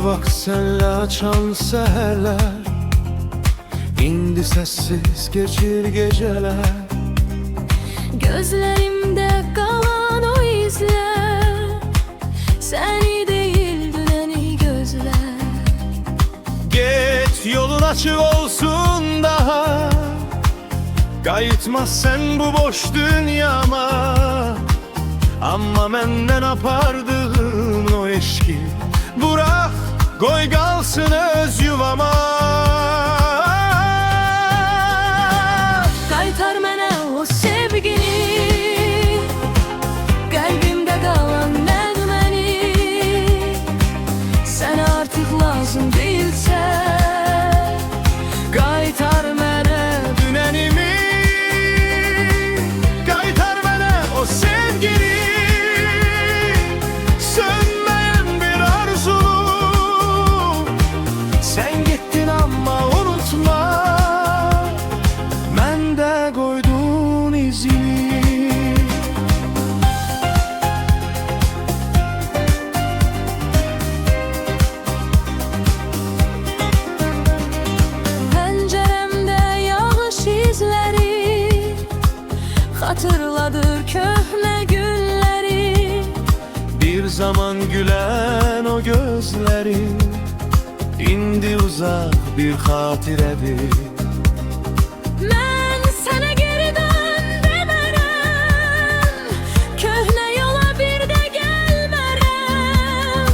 vakt senle açan seherler, İndi sessiz geçir geceler. Gözlerimde kalan o izler, seni değil düneni gözler. Git yolun açık olsun daha, kayıtmaz sen bu boş dünyama. Amma menden apardığın o eşki, bırak koy kalsın öz yuvama. Kaytar mənə o sevgini, kalbimde kalan nəğməni. Sen artık lazım değilsen, Qaytar mənə dünənimi, qaytar mənə o sevgini, sönmeyen bir arzunu. Sen gittin ama unutma, məndə qoydun izini. penceremde yağış izleri, hatırladır köhne günleri. Bir zaman gülen o gözlerin, indi uzak bir hatiredir. Mən sənə geri dön demərəm, köhnə yola bir də gəlmərəm.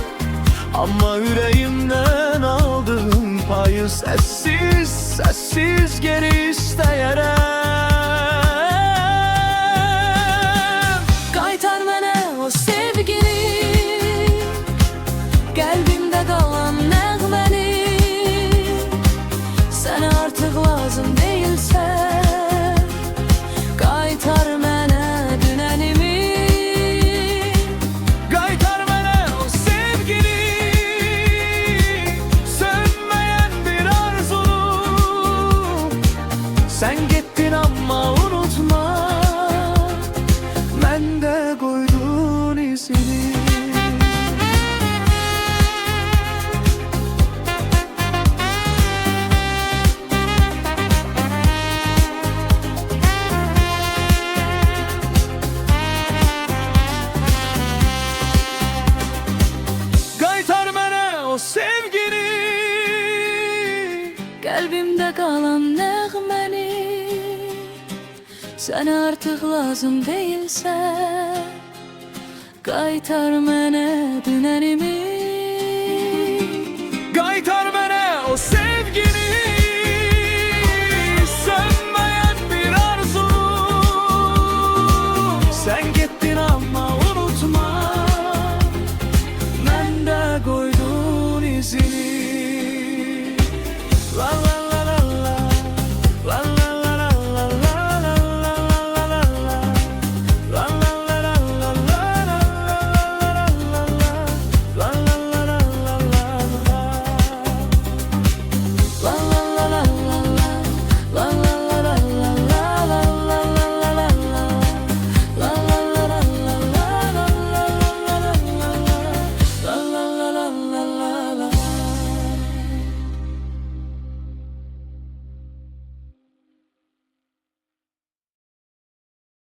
Ama yüreğimden aldığım payı sessiz sessiz geri istəyərəm. Qaytar mənə o sevgini, kalbimde kalan nəğməni. Sen artık lazım değilsen, qaytar mənə dünənimi. Qaytar mənə o sevgini, sönmeyen bir arzunu. Sen gittin ama unutma, məndə qoydun izini. Qaytar mənə o sevgini, Kalbimde kalan nəğməni. Sen artık lazım değilsen, qaytar mənə dünənimi.